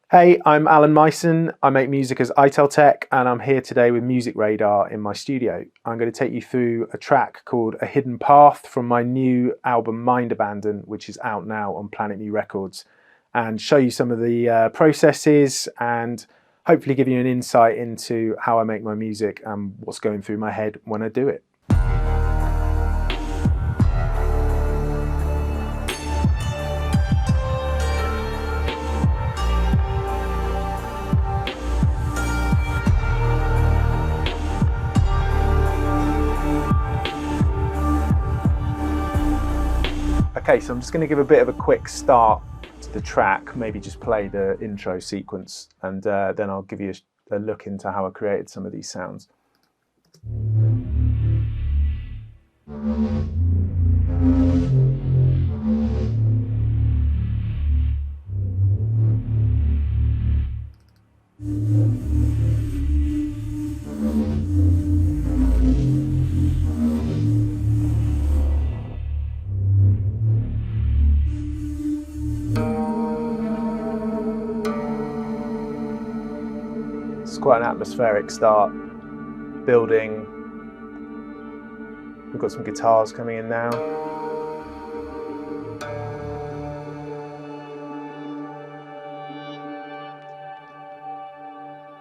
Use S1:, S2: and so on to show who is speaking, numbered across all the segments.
S1: Hey, I'm Alan Myson. I make music as Ital Tek, and I'm here today with Music Radar in my studio. I'm going to take you through a track called A Hidden Path from my new album Mind Abandon, which is out now on Planet New Records, and show you some of the processes and hopefully give you an insight into how I make my music and what's going through my head when I do it. Okay, so I'm just going to give a bit of a quick start to the track, maybe just play the intro sequence, and then I'll give you a look into how I created some of these sounds. It's quite an atmospheric start, building. We've got some guitars coming in now.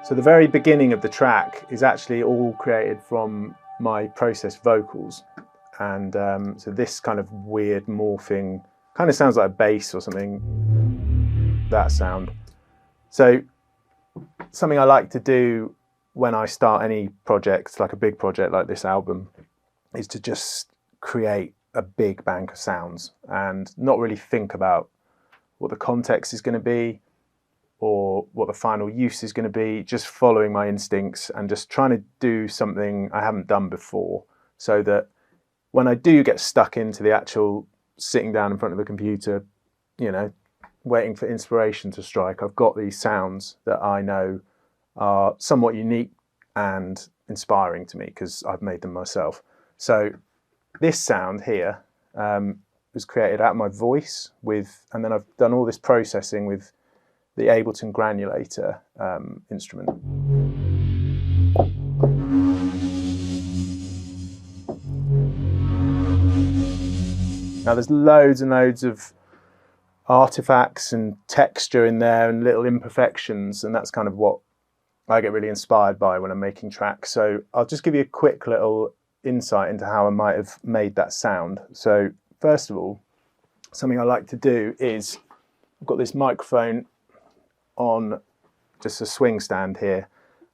S1: So the very beginning of the track is actually all created from my processed vocals. And so this kind of weird morphing, kind of sounds like a bass or something, that sound. So something I like to do when I start any project, like a big project like this album, is to just create a big bank of sounds and not really think about what the context is going to be or what the final use is going to be, just following my instincts and just trying to do something I haven't done before, so that when I do get stuck into the actual sitting down in front of the computer, you know, waiting for inspiration to strike, I've got these sounds that I know are somewhat unique and inspiring to me because I've made them myself. So this sound here was created out of my voice and then I've done all this processing with the Ableton granulator instrument. Now there's loads and loads of artifacts and texture in there and little imperfections, and that's kind of what I get really inspired by when I'm making tracks. So I'll just give you a quick little insight into how I might have made that sound. So first of all, something I like to do is I've got this microphone on just a swing stand here,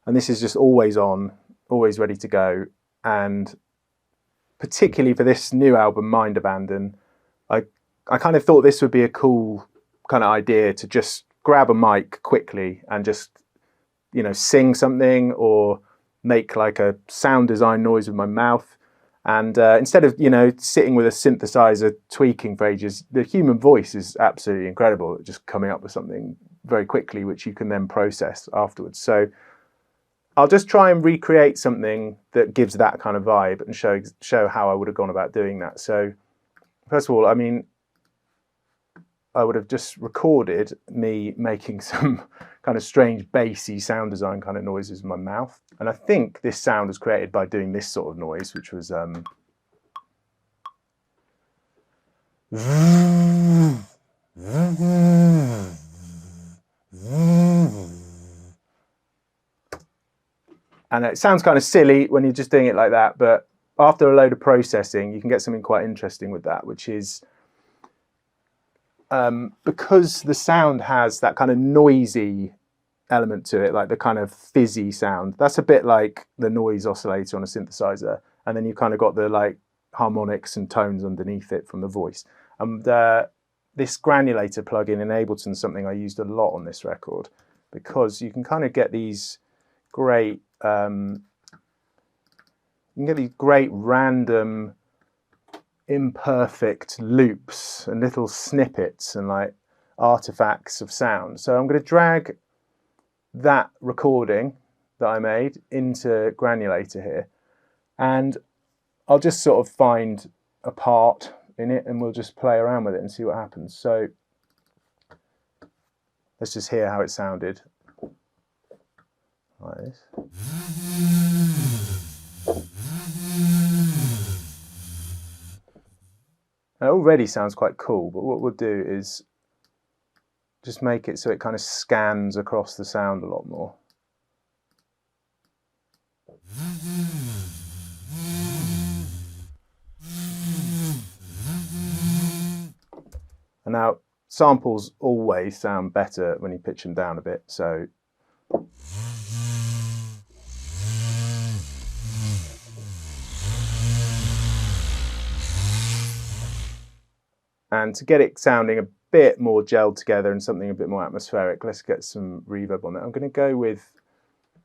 S1: and this is just always on, always ready to go. And particularly for this new album, Mind Abandon, I kind of thought this would be a cool kind of idea to just grab a mic quickly and just, you know, sing something or make like a sound design noise with my mouth. And instead of, you know, sitting with a synthesizer tweaking for ages, the human voice is absolutely incredible at just coming up with something very quickly, which you can then process afterwards. So I'll just try and recreate something that gives that kind of vibe and show how I would have gone about doing that. So first of all, I mean, I would have just recorded me making some kind of strange bassy sound design kind of noises with my mouth. And I think this sound was created by doing this sort of noise, which was and it sounds kind of silly when you're just doing it like that, but after a load of processing, you can get something quite interesting with that, which is because the sound has that kind of noisy element to it, like the kind of fizzy sound, that's a bit like the noise oscillator on a synthesizer. And then you kind of got the like harmonics and tones underneath it from the voice. And this granulator plugin in Ableton is something I used a lot on this record, because you can kind of get these great, random imperfect loops and little snippets and like artifacts of sound. So I'm going to drag that recording that I made into Granulator here, and I'll just sort of find a part in it and we'll just play around with it and see what happens. So let's just hear how it sounded. Like this. It already sounds quite cool, but what we'll do is just make it so it kind of scans across the sound a lot more. And now samples always sound better when you pitch them down a bit, so and to get it sounding a bit more gelled together and something a bit more atmospheric, let's get some reverb on it. I'm going to go with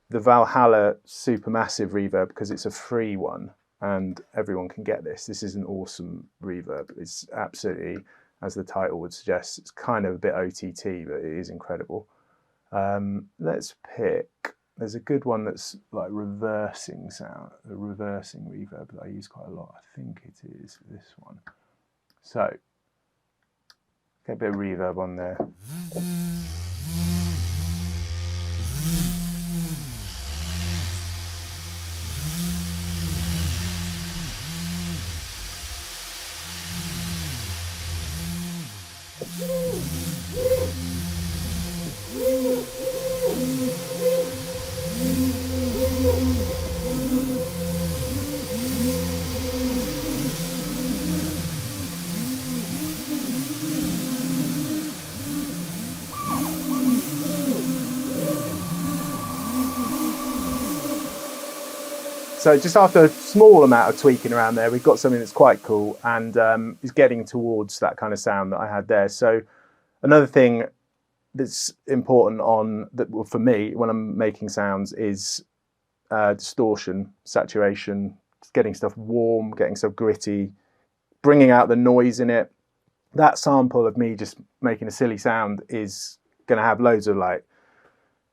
S1: the Valhalla Supermassive reverb because it's a free one and everyone can get this. This is an awesome reverb. It's absolutely, as the title would suggest, it's kind of a bit OTT, but it is incredible. Let's pick, there's a good one that's like reversing sound, a reversing reverb that I use quite a lot. I think it is this one. So, get a bit of reverb on there. So just after a small amount of tweaking around there, we've got something that's quite cool and is getting towards that kind of sound that I had there. So another thing that's important on that for me when I'm making sounds is distortion, saturation, getting stuff warm, getting stuff gritty, bringing out the noise in it. That sample of me just making a silly sound is going to have loads of like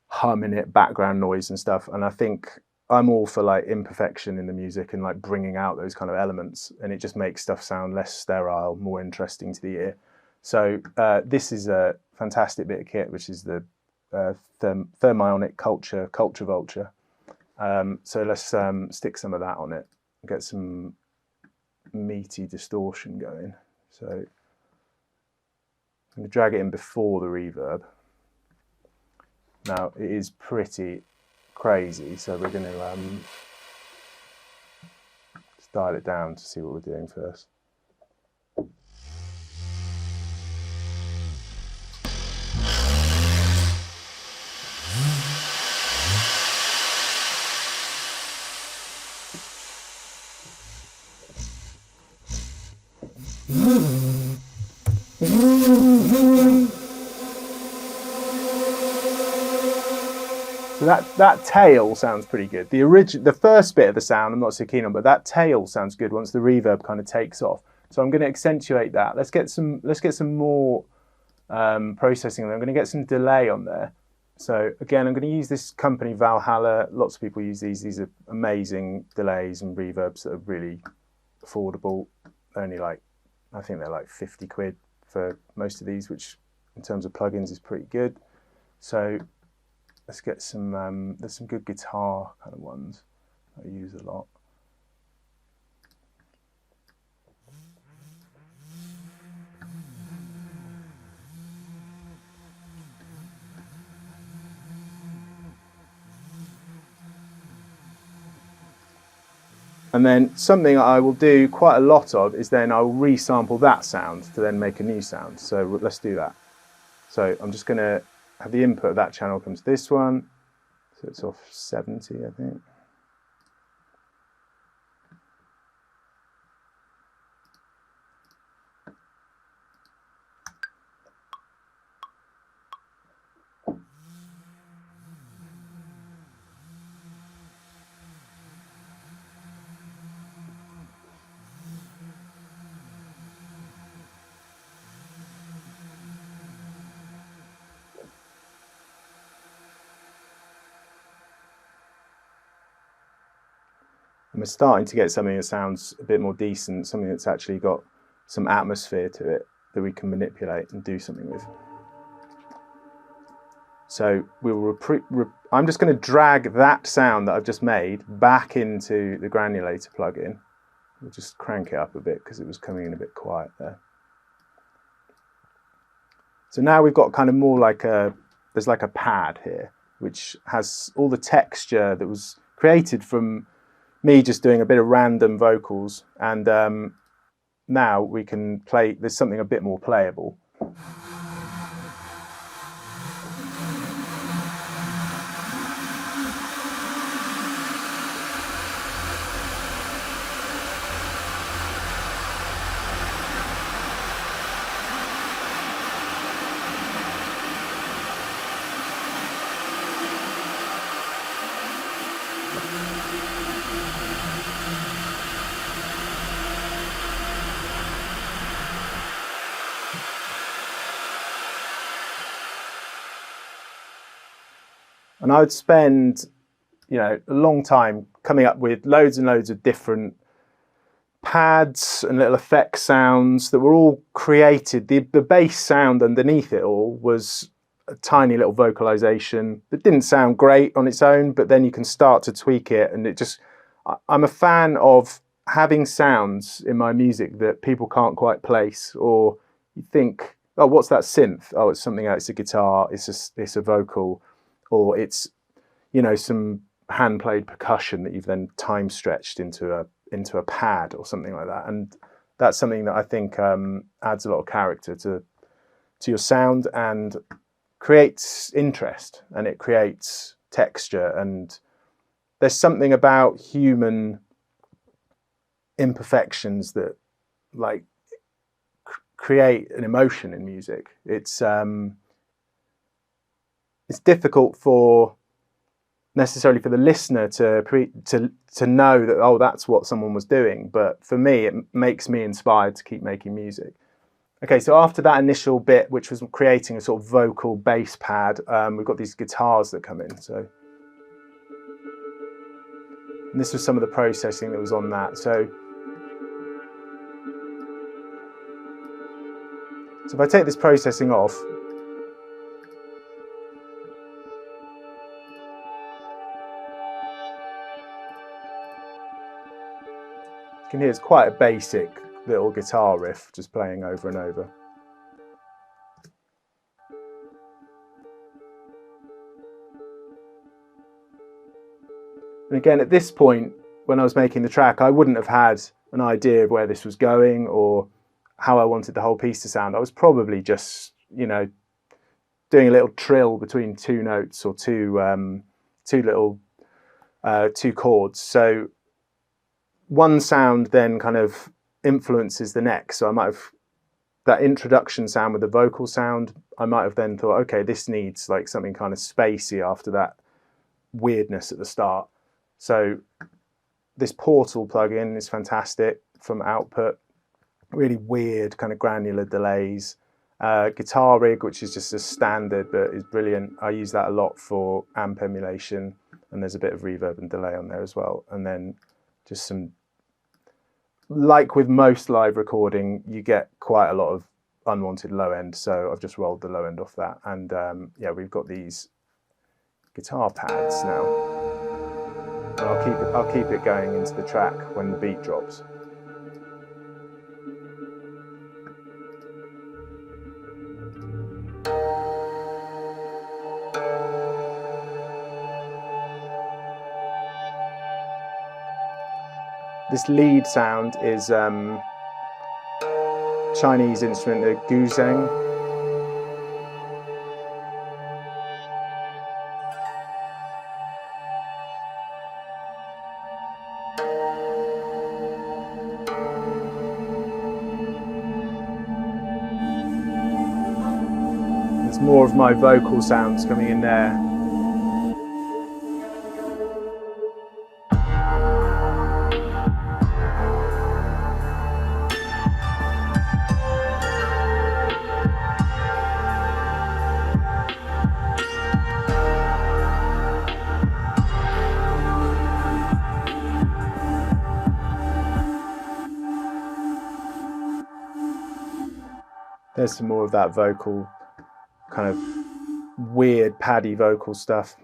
S1: hum in it, background noise and stuff. And I think I'm all for like imperfection in the music and like bringing out those kind of elements, and it just makes stuff sound less sterile, more interesting to the ear. So this is a fantastic bit of kit, which is the Thermionic Culture Vulture. So let's stick some of that on it, get some meaty distortion going. So I'm going to drag it in before the reverb. Now it is pretty crazy, so we're going to dial it down to see what we're doing first. So that tail sounds pretty good. The first bit of the sound I'm not so keen on, but that tail sounds good once the reverb kind of takes off. So I'm going to accentuate that. Let's get some more processing. I'm going to get some delay on there. So again, I'm going to use this company Valhalla. Lots of people use these. These are amazing delays and reverbs that are really affordable. Only like, I think they're like 50 quid for most of these, which in terms of plugins is pretty good. So let's get some, there's some good guitar kind of ones I use a lot. And then something I will do quite a lot of is then I will resample that sound to then make a new sound. So let's do that. So I'm just going to have the input of that channel comes to this one. So it's off 70, I think. And we're starting to get something that sounds a bit more decent, something that's actually got some atmosphere to it that we can manipulate and do something with. So I'm just going to drag that sound that I've just made back into the granulator plugin. We'll just crank it up a bit because it was coming in a bit quiet there. So now we've got kind of more like there's like a pad here, which has all the texture that was created from me just doing a bit of random vocals. And now we can play, there's something a bit more playable. And I would spend, you know, a long time coming up with loads and loads of different pads and little effect sounds that were all created. The bass sound underneath it all was a tiny little vocalization that didn't sound great on its own, but then you can start to tweak it. And it just, I'm a fan of having sounds in my music that people can't quite place, or you think, oh, what's that synth? Oh, it's something else. It's a guitar, it's a vocal, or it's, you know, some hand-played percussion that you've then time stretched into a pad or something like that. And that's something that I think adds a lot of character to your sound and creates interest, and it creates texture. And there's something about human imperfections that like create an emotion in music. It's difficult for necessarily for the listener to know that, oh, that's what someone was doing. But for me, it makes me inspired to keep making music. Okay, so after that initial bit, which was creating a sort of vocal bass pad, we've got these guitars that come in. So and this was some of the processing that was on that. So if I take this processing off, you can hear it's quite a basic little guitar riff just playing over and over. And again, at this point, when I was making the track, I wouldn't have had an idea of where this was going or how I wanted the whole piece to sound. I was probably just, you know, doing a little trill between two notes or two chords. So one sound then kind of influences the next. So I might have that introduction sound with the vocal sound. I might have then thought, okay, this needs like something kind of spacey after that weirdness at the start. So this Portal plugin is fantastic from output. Really weird kind of granular delays. Guitar rig, which is just a standard but is brilliant. I use that a lot for amp emulation, and there's a bit of reverb and delay on there as well. And then just some, like with most live recording, you get quite a lot of unwanted low end, so I've just rolled the low end off that. And yeah, we've got these guitar pads now. And I'll keep it going into the track when the beat drops. This lead sound is Chinese instrument, the guzheng. There's more of my vocal sounds coming in there. There's some more of that vocal kind of weird paddy vocal stuff.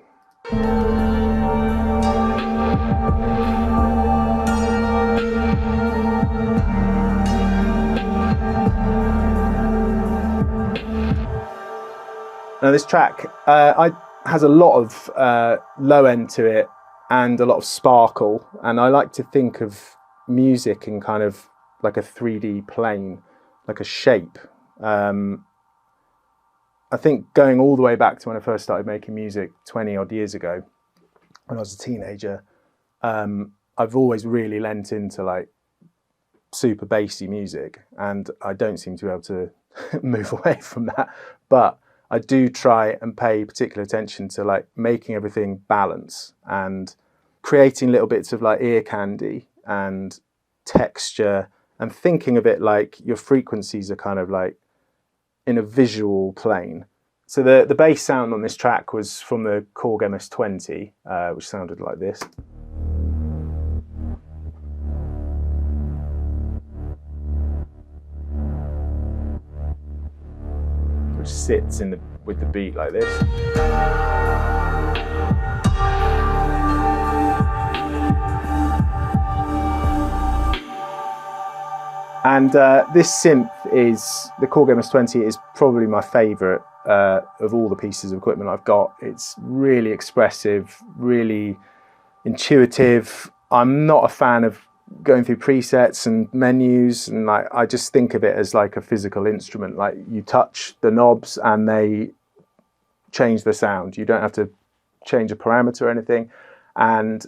S1: Now this track has a lot of low end to it and a lot of sparkle, and I like to think of music in kind of like a 3D plane, like a shape. I think going all the way back to when I first started making music 20 odd years ago, when I was a teenager, I've always really lent into like super bassy music, and I don't seem to be able to move away from that. But I do try and pay particular attention to like making everything balance and creating little bits of like ear candy and texture, and thinking of it like your frequencies are kind of like in a visual plane. So the bass sound on this track was from the Korg MS-20, which sounded like this. Which sits with the beat like this. And this synth the Korg MS-20 is probably my favourite of all the pieces of equipment I've got. It's really expressive, really intuitive. I'm not a fan of going through presets and menus, and like I just think of it as like a physical instrument. Like you touch the knobs and they change the sound. You don't have to change a parameter or anything. And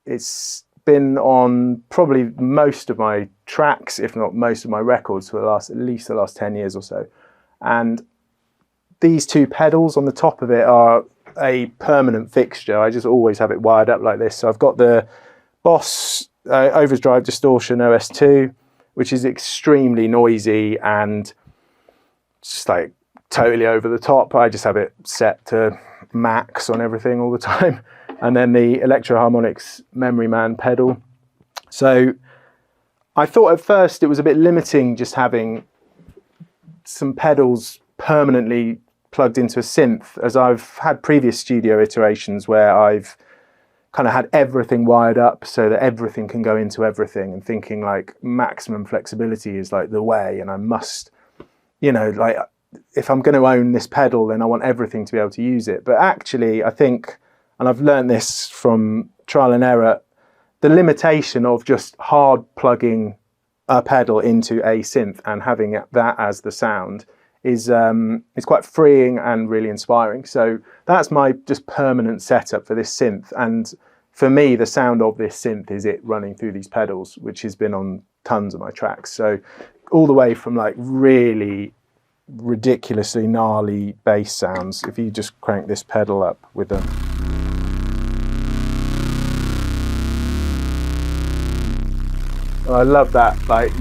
S1: it's been on probably most of my tracks, if not most of my records, for at least the last 10 years or so. And these two pedals on the top of it are a permanent fixture. I just always have it wired up like this. So I've got the Boss Overdrive Distortion OS2, which is extremely noisy and just like totally over the top. I just have it set to max on everything all the time. And then the Electro Harmonics Memory Man pedal. So I thought at first it was a bit limiting just having some pedals permanently plugged into a synth, as I've had previous studio iterations where I've kind of had everything wired up so that everything can go into everything, and thinking like maximum flexibility is like the way, and I must, you know, like if I'm going to own this pedal, then I want everything to be able to use it. But actually I think, and I've learned this from trial and error, the limitation of just hard plugging a pedal into a synth and having that as the sound is quite freeing and really inspiring. So that's my just permanent setup for this synth. And for me, the sound of this synth is it running through these pedals, which has been on tons of my tracks. So all the way from like really ridiculously gnarly bass sounds, if you just crank this pedal up with a I love that like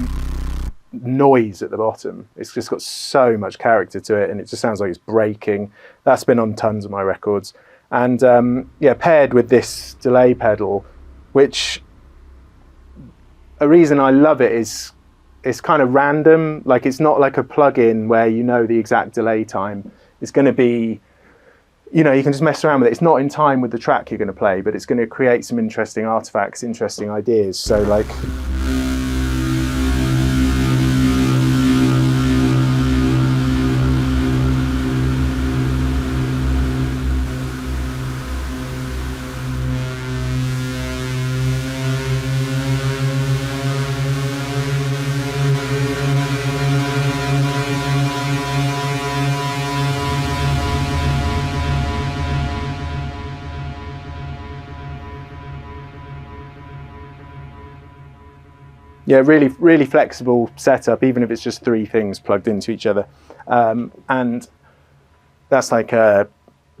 S1: noise at the bottom. It's just got so much character to it, and it just sounds like it's breaking. That's been on tons of my records. And yeah, paired with this delay pedal, which a reason I love it is it's kind of random. Like it's not like a plug-in where you know the exact delay time. It's going to be, you know, you can just mess around with it. It's not in time with the track you're going to play, but it's going to create some interesting artifacts, interesting ideas. So like, yeah, really, really flexible setup, even if it's just three things plugged into each other. And that's like a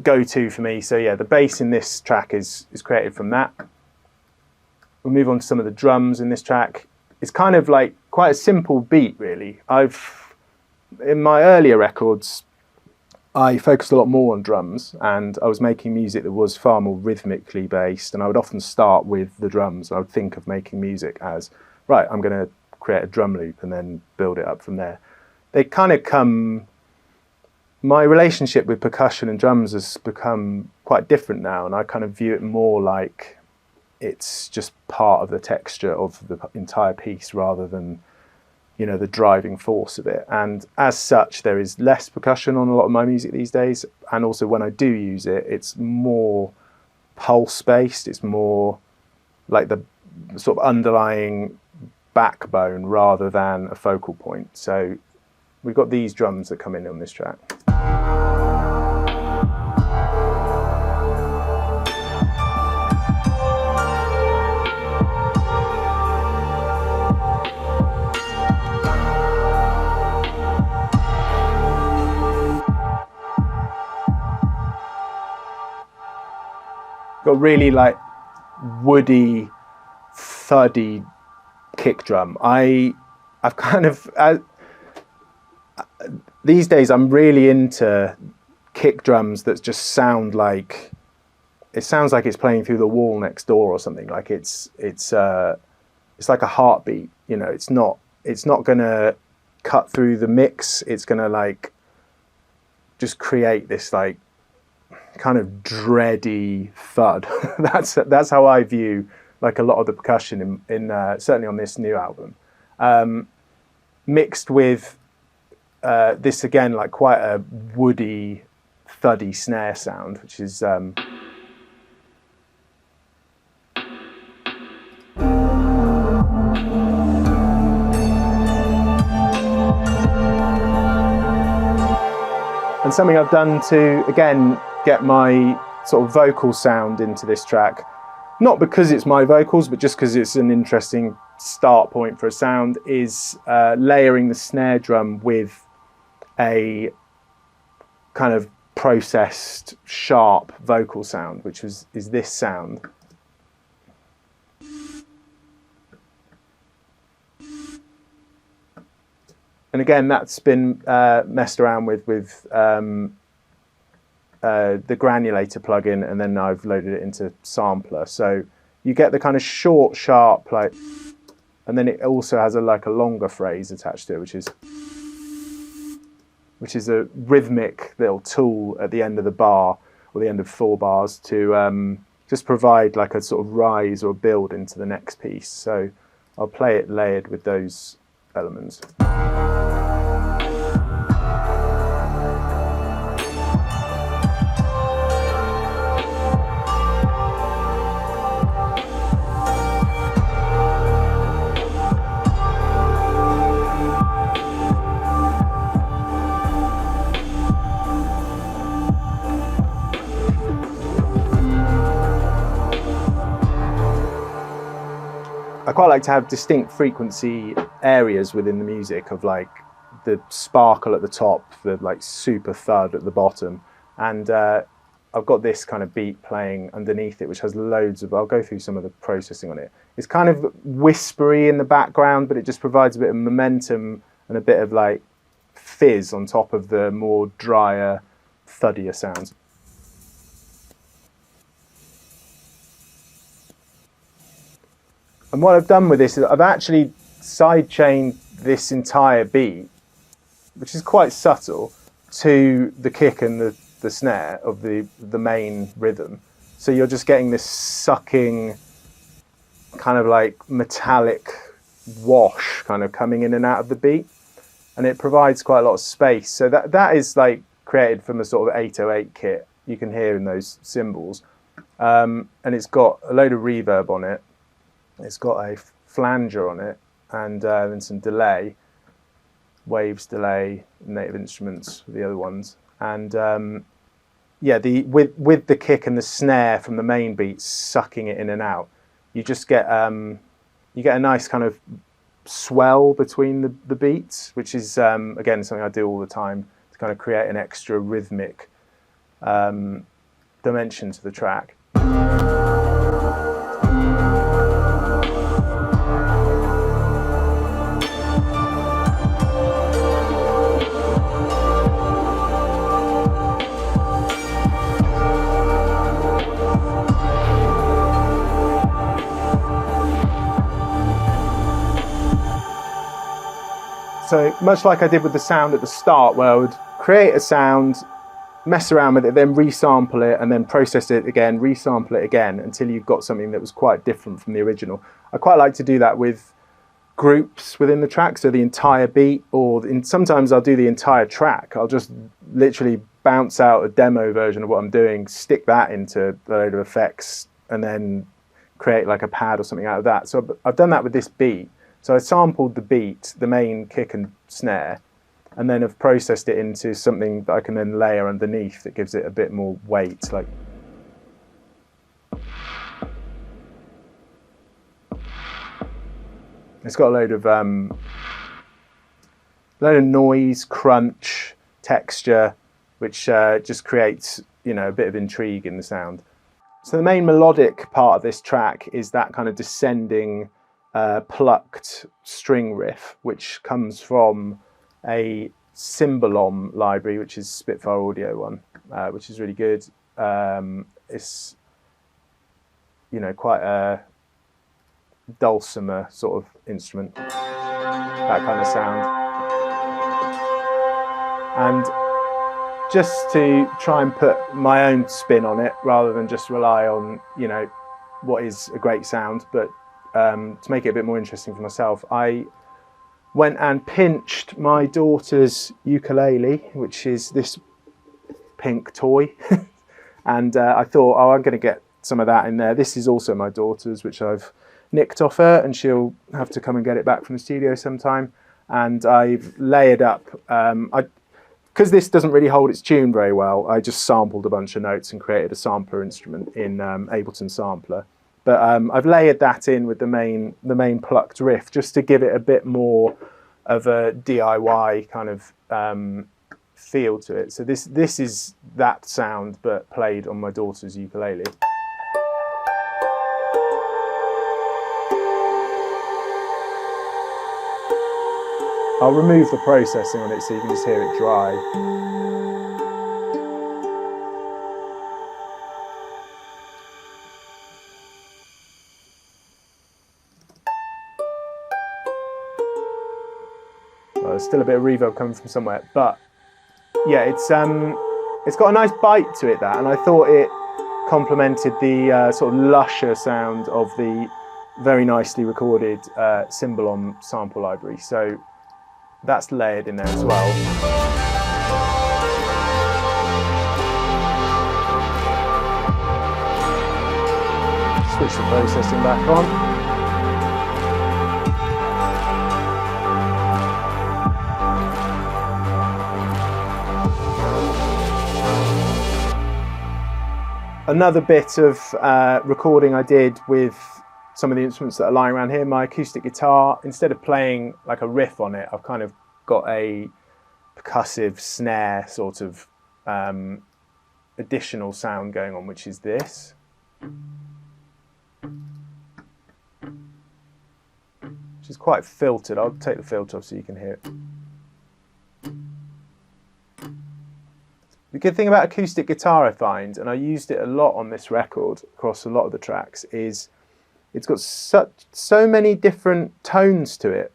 S1: go-to for me. So yeah, the bass in this track is created from that. We'll move on to some of the drums in this track. It's kind of like quite a simple beat, really. In my earlier records, I focused a lot more on drums, and I was making music that was far more rhythmically based, and I would often start with the drums. I would think of making music as, right, I'm going to create a drum loop and then build it up from there. They kind of come my relationship with percussion and drums has become quite different now, and I kind of view it more like it's just part of the texture of the entire piece rather than, you know, the driving force of it. And as such, there is less percussion on a lot of my music these days, and also when I do use it, it's more pulse based. It's more like the sort of underlying backbone rather than a focal point. So we've got these drums that come in on this track. Got really like woody, thuddy kick drum. I've kind of these days I'm really into kick drums that just sound like it's playing through the wall next door or something. Like it's like a heartbeat. You know, it's not gonna cut through the mix. It's gonna like just create this like kind of dready thud. that's how I view like a lot of the percussion in certainly on this new album, mixed with this again like quite a woody, thuddy snare sound, which is and something I've done to again get my sort of vocal sound into this track, not because it's my vocals, but just because it's an interesting start point for a sound, is layering the snare drum with a kind of processed, sharp vocal sound, which is this sound. And again, that's been messed around with the granulator plugin, and then I've loaded it into sampler. So you get the kind of short, sharp, like, and then it also has a longer phrase attached to it, which is a rhythmic little tool at the end of the bar or the end of 4 bars to just provide like a sort of rise or build into the next piece. So I'll play it layered with those elements. I quite like to have distinct frequency areas within the music of like the sparkle at the top, the like super thud at the bottom, and I've got this kind of beat playing underneath it, which has loads of, I'll go through some of the processing on it. It's kind of whispery in the background, but it just provides a bit of momentum and a bit of like fizz on top of the more drier, thuddier sounds. And what I've done with this is I've actually sidechained this entire beat, which is quite subtle, to the kick and the snare of the main rhythm. So you're just getting this sucking, kind of like metallic wash kind of coming in and out of the beat. And it provides quite a lot of space. So that is like created from a sort of 808 kit you can hear in those cymbals. And it's got a load of reverb on it. It's got a flanger on it, and then some delay, waves, delay, Native Instruments, the other ones, and yeah, with the kick and the snare from the main beat sucking it in and out, you just get you get a nice kind of swell between the beats, which is again something I do all the time to kind of create an extra rhythmic dimension to the track. So much like I did with the sound at the start, where I would create a sound, mess around with it, then resample it, and then process it again, resample it again, until you've got something that was quite different from the original. I quite like to do that with groups within the track, so the entire beat, or sometimes I'll do the entire track. I'll just literally bounce out a demo version of what I'm doing, stick that into a load of effects, and then create like a pad or something out of that. So I've done that with this beat. So I sampled the beat, the main kick and snare, and then have processed it into something that I can then layer underneath that gives it a bit more weight. Like, it's got a load of noise, crunch, texture, which just creates, you know, a bit of intrigue in the sound. So the main melodic part of this track is that kind of descending, plucked string riff, which comes from a Cymbalom library, which is Spitfire Audio one, which is really good. It's, you know, quite a dulcimer sort of instrument, that kind of sound. And just to try and put my own spin on it, rather than just rely on, you know, what is a great sound, but to make it a bit more interesting for myself, I went and pinched my daughter's ukulele, which is this pink toy, and I thought, oh, I'm going to get some of that in there. This is also my daughter's, which I've nicked off her, and she'll have to come and get it back from the studio sometime. And I've layered up, because this doesn't really hold its tune very well, I just sampled a bunch of notes and created a sampler instrument in Ableton Sampler. But I've layered that in with the main plucked riff, just to give it a bit more of a DIY kind of feel to it. So this is that sound, but played on my daughter's ukulele. I'll remove the processing on it so you can just hear it dry. Well, there's still a bit of reverb coming from somewhere, but yeah, it's got a nice bite to it, that, and I thought it complemented the sort of lusher sound of the very nicely recorded Cymbalom sample library. So that's layered in there as well. Switch the processing back on. Another bit of recording I did with some of the instruments that are lying around here, my acoustic guitar, instead of playing like a riff on it, I've kind of got a percussive snare sort of additional sound going on, which is this. Which is quite filtered. I'll take the filter off so you can hear it. The good thing about acoustic guitar, I find, and I used it a lot on this record across a lot of the tracks, is it's got so many different tones to it,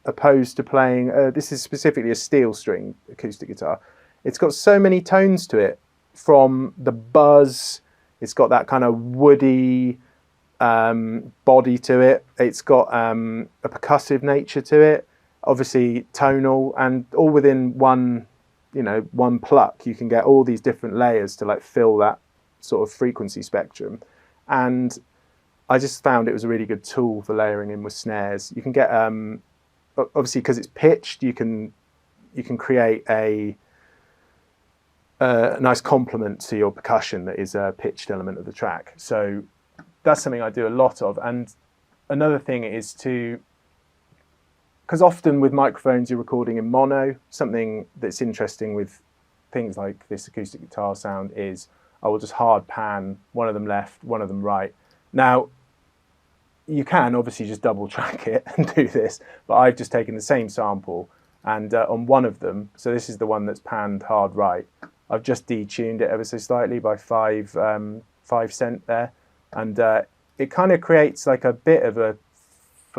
S1: opposed to playing, this is specifically a steel string acoustic guitar. It's got so many tones to it, from the buzz, it's got that kind of woody body to it, it's got a percussive nature to it, obviously tonal, and all within one, you know, one pluck. You can get all these different layers to like fill that sort of frequency spectrum. And I just found it was a really good tool for layering in with snares. You can get, obviously because it's pitched, you can create a nice complement to your percussion that is a pitched element of the track. So that's something I do a lot of. And another thing is to, because often with microphones you're recording in mono, something that's interesting with things like this acoustic guitar sound is I will just hard pan one of them left, one of them right. Now, you can obviously just double track it and do this, but I've just taken the same sample and on one of them, so this is the one that's panned hard right, I've just detuned it ever so slightly by 5 cent there, and it kind of creates like a bit of a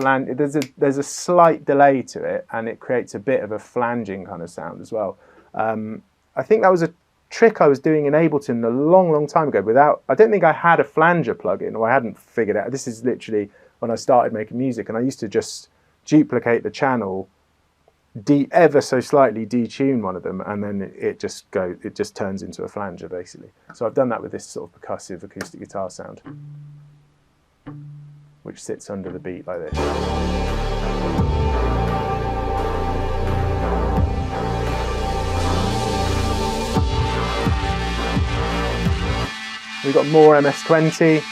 S1: there's a slight delay to it, and it creates a bit of a flanging kind of sound as well. I think that was a trick I was doing in Ableton a long time ago. I don't think I had a flanger plugin, or I hadn't figured out. This is literally when I started making music, and I used to just duplicate the channel, ever so slightly detune one of them, and then it just turns into a flanger basically. So I've done that with this sort of percussive acoustic guitar sound, which sits under the beat like this. We've got more MS-20.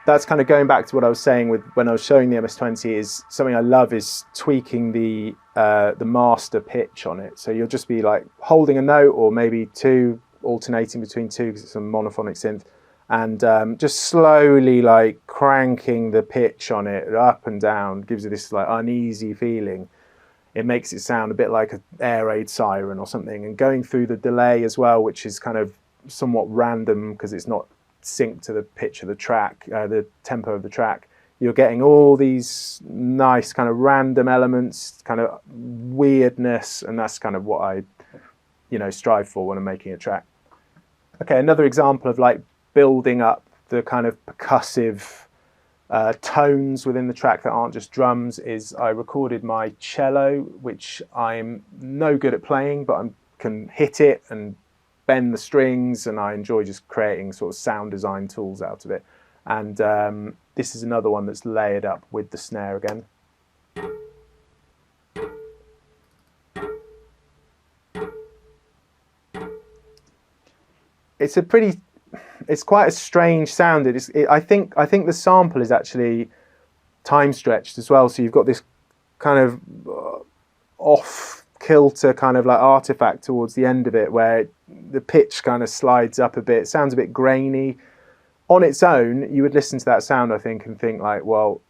S1: That's kind of going back to what I was saying when I was showing the MS-20, is something I love is tweaking the master pitch on it. So you'll just be like holding a note, or maybe two, alternating between two because it's a monophonic synth, and just slowly like cranking the pitch on it up and down gives you this like uneasy feeling. It makes it sound a bit like an air raid siren or something, and going through the delay as well, which is kind of somewhat random because it's not synced to the pitch of the track, the tempo of the track. You're getting all these nice kind of random elements, kind of weirdness, and that's kind of what I, strive for when I'm making a track. Okay, another example of like building up the kind of percussive tones within the track that aren't just drums is I recorded my cello, which I'm no good at playing, but I can hit it and bend the strings, and I enjoy just creating sort of sound design tools out of it. And this is another one that's layered up with the snare again. It's quite a strange sound. I think the sample is actually time stretched as well. So you've got this kind of off kilter kind of like artifact towards the end of it, where the pitch kind of slides up a bit. It sounds a bit grainy. On its own, you would listen to that sound, I think, and think like, well,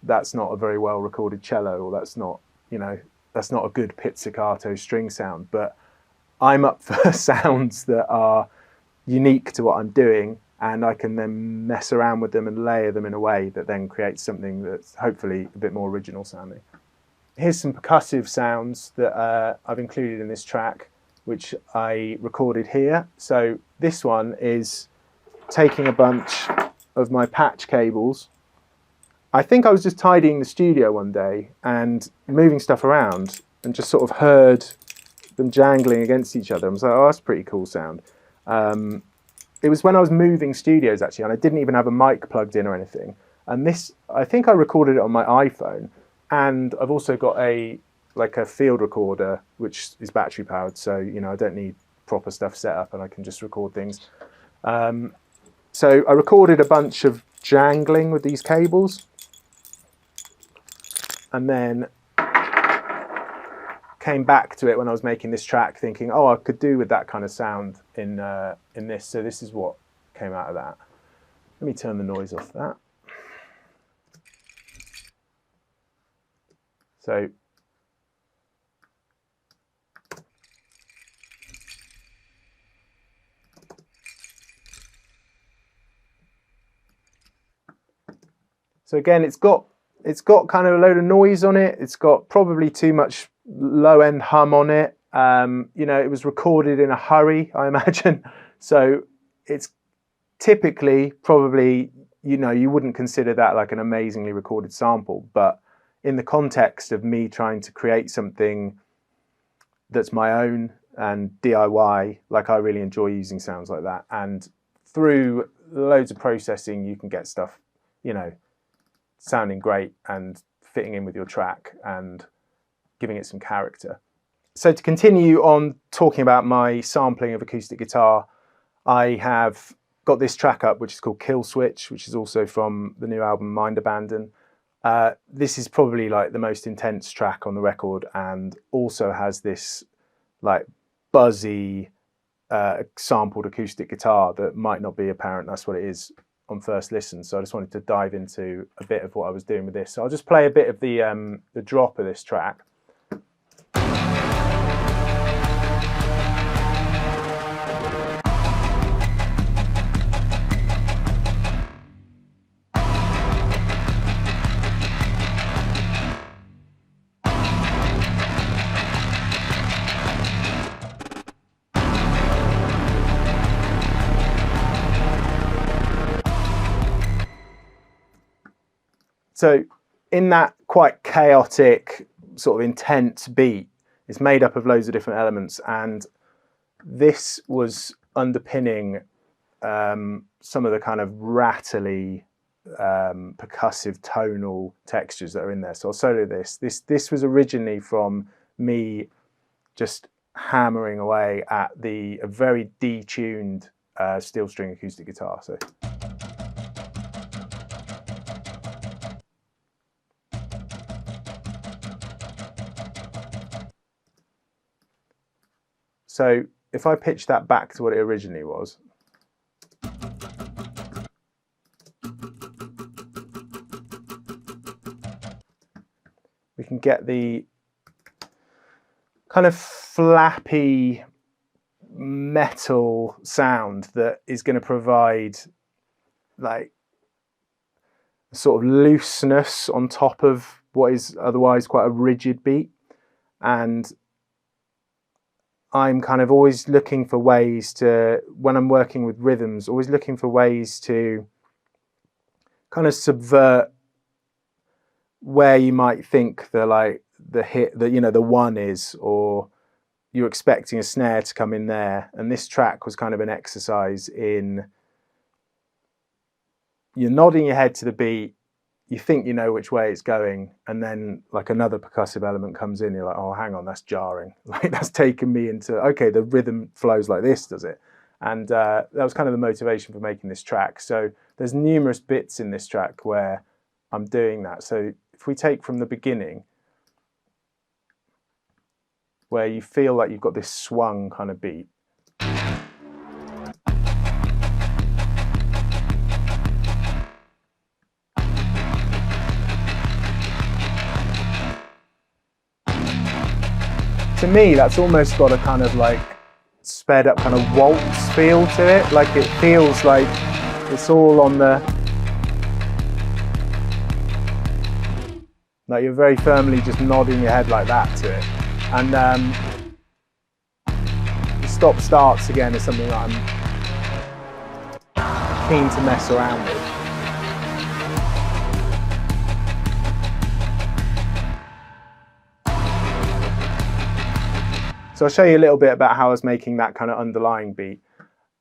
S1: that's not a very well recorded cello, or that's not a good pizzicato string sound. But I'm up for sounds that are unique to what I'm doing, and I can then mess around with them and layer them in a way that then creates something that's hopefully a bit more original sounding. Here's some percussive sounds that I've included in this track, which I recorded here. So this one is taking a bunch of my patch cables. I think I was just tidying the studio one day and moving stuff around, and just sort of heard them jangling against each other. I was like, oh, that's a pretty cool sound. It was when I was moving studios actually, and I didn't even have a mic plugged in or anything. And this, I think I recorded it on my iPhone. And I've also got a field recorder, which is battery powered. So, I don't need proper stuff set up, and I can just record things. So I recorded a bunch of jangling with these cables, and then came back to it when I was making this track, thinking, oh, I could do with that kind of sound in this. So this is what came out of that. Let me turn the noise off that. So again, it's got kind of a load of noise on it. It's got probably too much low-end hum on it. It was recorded in a hurry, I imagine. So it's typically probably, you wouldn't consider that like an amazingly recorded sample, but in the context of me trying to create something that's my own and DIY, like I really enjoy using sounds like that. And through loads of processing, you can get stuff, sounding great and fitting in with your track and giving it some character. So to continue on talking about my sampling of acoustic guitar, I have got this track up, which is called Kill Switch, which is also from the new album Mind Abandon. This is probably like the most intense track on the record, and also has this like buzzy sampled acoustic guitar that might not be apparent that's what it is on first listen. So I just wanted to dive into a bit of what I was doing with this. So I'll just play a bit of the drop of this track. So in that quite chaotic, sort of intense beat, it's made up of loads of different elements, and this was underpinning some of the kind of rattly, percussive tonal textures that are in there. So I'll solo this. This was originally from me just hammering away at a very detuned steel string acoustic guitar. So if I pitch that back to what it originally was, we can get the kind of flappy metal sound that is going to provide like a sort of looseness on top of what is otherwise quite a rigid beat. And I'm kind of always looking for ways to, when I'm working with rhythms, always looking for ways to kind of subvert where you might think the hit, the one is, or you're expecting a snare to come in there. And this track was kind of an exercise in, you're nodding your head to the beat, you think you know which way it's going, and then like another percussive element comes in, you're like, oh, hang on, that's jarring. Like that's taken me into, okay, the rhythm flows like this, does it? And that was kind of the motivation for making this track. So there's numerous bits in this track where I'm doing that. So if we take from the beginning, where you feel like you've got this swung kind of beat. To me, that's almost got a kind of like sped up kind of waltz feel to it. Like it feels like it's all on the, like you're very firmly just nodding your head like that to it. And the stop starts again is something that I'm keen to mess around with. So I'll show you a little bit about how I was making that kind of underlying beat.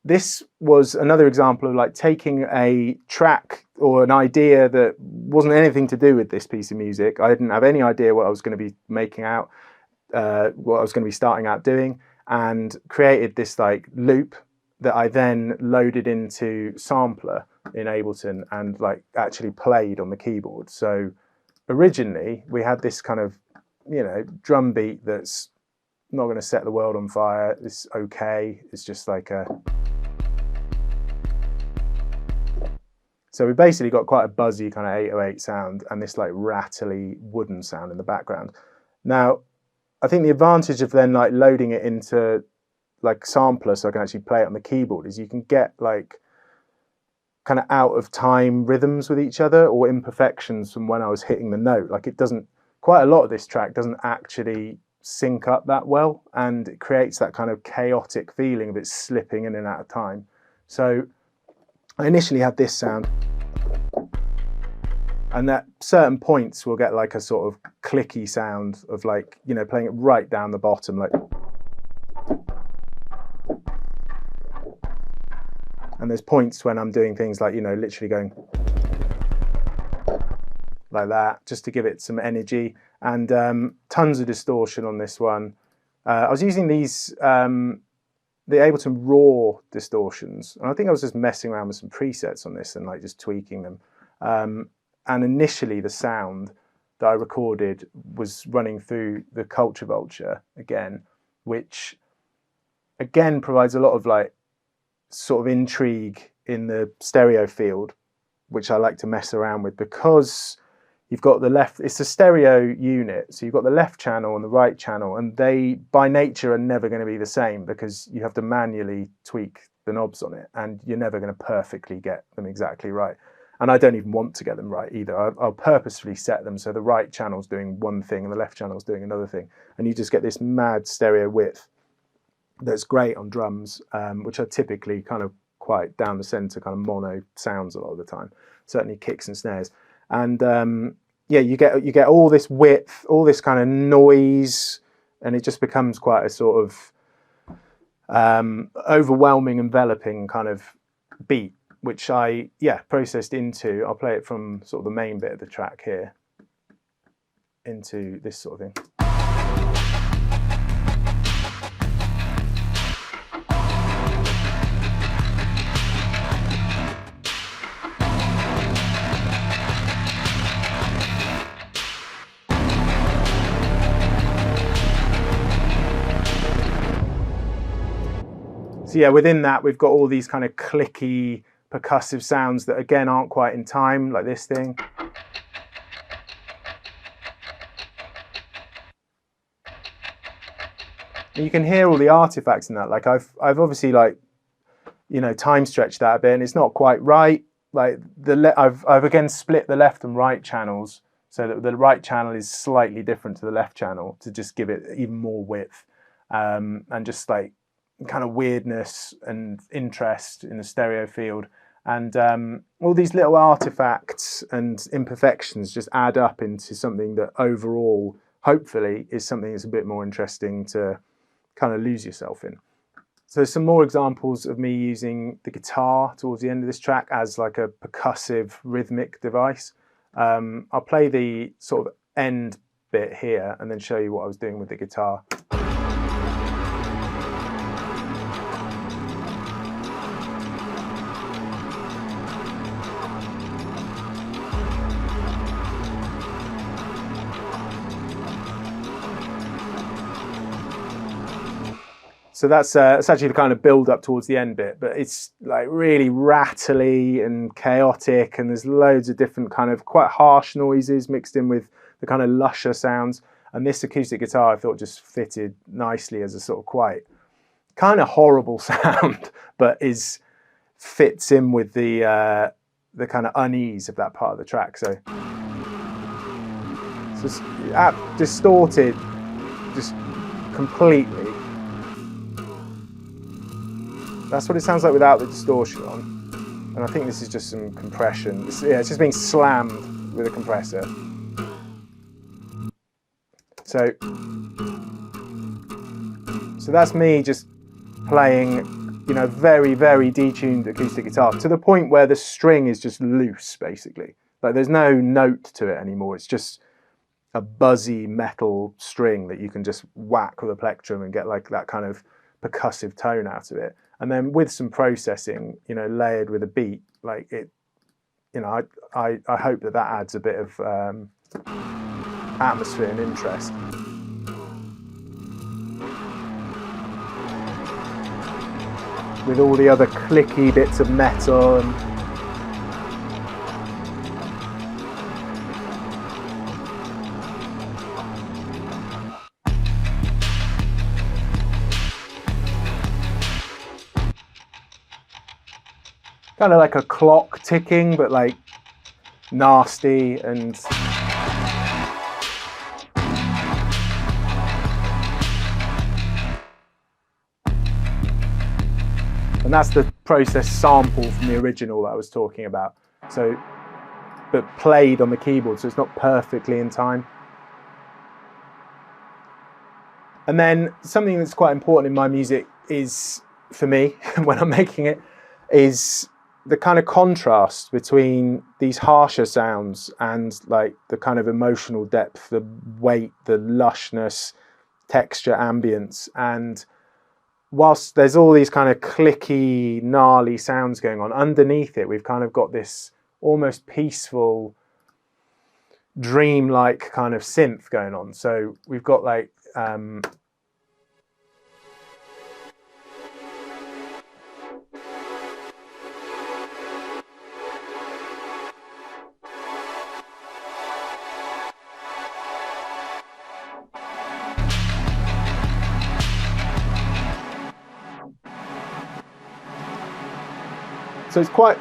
S1: This was another example of like taking a track or an idea that wasn't anything to do with this piece of music. I didn't have any idea what I was going to be making out, what I was going to be starting out doing, and created this like loop that I then loaded into sampler in Ableton and like actually played on the keyboard. So originally we had this kind of, drum beat that's not going to set the world on fire. It's okay. It's just like a... So we basically got quite a buzzy kind of 808 sound and this like rattly wooden sound in the background. Now, I think the advantage of then like loading it into like sampler so I can actually play it on the keyboard is you can get like kind of out of time rhythms with each other or imperfections from when I was hitting the note. Like it doesn't, quite a lot of this track doesn't actually sync up that well, and it creates that kind of chaotic feeling of it slipping in and out of time. So I initially had this sound, and at certain points we'll get like a sort of clicky sound of like, playing it right down the bottom, like, and there's points when I'm doing things like, literally going like that, just to give it some energy, and tons of distortion on this one. I was using these, the Ableton Raw distortions, and I think I was just messing around with some presets on this and like just tweaking them. And initially the sound that I recorded was running through the Culture Vulture again, which again provides a lot of like sort of intrigue in the stereo field, which I like to mess around with because you've got the left, it's a stereo unit, so you've got the left channel and the right channel, and they by nature are never going to be the same because you have to manually tweak the knobs on it and you're never going to perfectly get them exactly right. And I don't even want to get them right either. I'll purposefully set them so the right channel's doing one thing and the left channel's doing another thing, and you just get this mad stereo width that's great on drums, which are typically kind of quite down the center kind of mono sounds a lot of the time, certainly kicks and snares. and yeah, you get all this width, all this kind of noise, and it just becomes quite a sort of overwhelming, enveloping kind of beat, which I processed into. I'll play it from sort of the main bit of the track here into this sort of thing. So yeah, within that we've got all these kind of clicky percussive sounds that again aren't quite in time, like this thing. And you can hear all the artifacts in that. Like I've obviously, like, you know, time stretched that a bit, and it's not quite right. Like I've again split the left and right channels so that the right channel is slightly different to the left channel to just give it even more width, and just like kind of weirdness and interest in the stereo field. And all these little artifacts and imperfections just add up into something that overall, hopefully, is something that's a bit more interesting to kind of lose yourself in. So some more examples of me using the guitar towards the end of this track as like a percussive rhythmic device. I'll play the sort of end bit here and then show you what I was doing with the guitar. So that's actually the kind of build up towards the end bit, but it's like really rattly and chaotic, and there's loads of different kind of quite harsh noises mixed in with the kind of lusher sounds. And this acoustic guitar I thought just fitted nicely as a sort of quite kind of horrible sound, but fits in with the kind of unease of that part of the track. So it's distorted just completely. That's what it sounds like without the distortion on. And I think this is just some compression. It's just being slammed with a compressor. So that's me just playing, you know, very, very detuned acoustic guitar to the point where the string is just loose, basically. Like there's no note to it anymore. It's just a buzzy metal string that you can just whack with a plectrum and get like that kind of percussive tone out of it. And then with some processing, you know, layered with a beat, like it, you know, I hope that adds a bit of atmosphere and interest. With all the other clicky bits of metal and kind of like a clock ticking, but like nasty and that's the process sample from the original that I was talking about. So, but played on the keyboard, so it's not perfectly in time. And then something that's quite important in my music is, for me, when I'm making it, is the kind of contrast between these harsher sounds and like the kind of emotional depth, the weight, the lushness, texture, ambience. And whilst there's all these kind of clicky, gnarly sounds going on, underneath it we've kind of got this almost peaceful, dream-like kind of synth going on. So we've got like so it's quite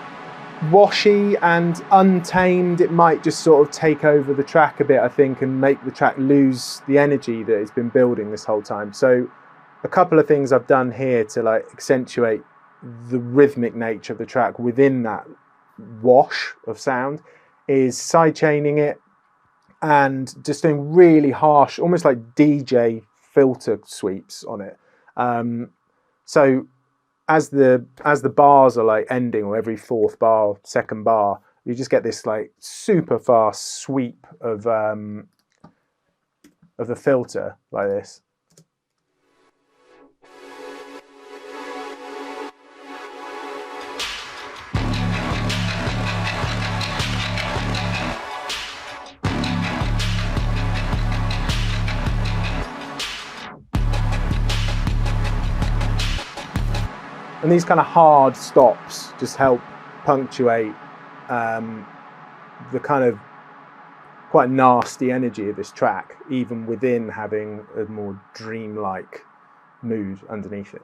S1: washy and untamed. It might just sort of take over the track a bit, I think, and make the track lose the energy that it's been building this whole time. So a couple of things I've done here to like accentuate the rhythmic nature of the track within that wash of sound is sidechaining it and just doing really harsh, almost like DJ filter sweeps on it. So as the bars are like ending, or every fourth bar, second bar, you just get this like super fast sweep of the filter like this. And these kind of hard stops just help punctuate the kind of quite nasty energy of this track, even within having a more dreamlike mood underneath it.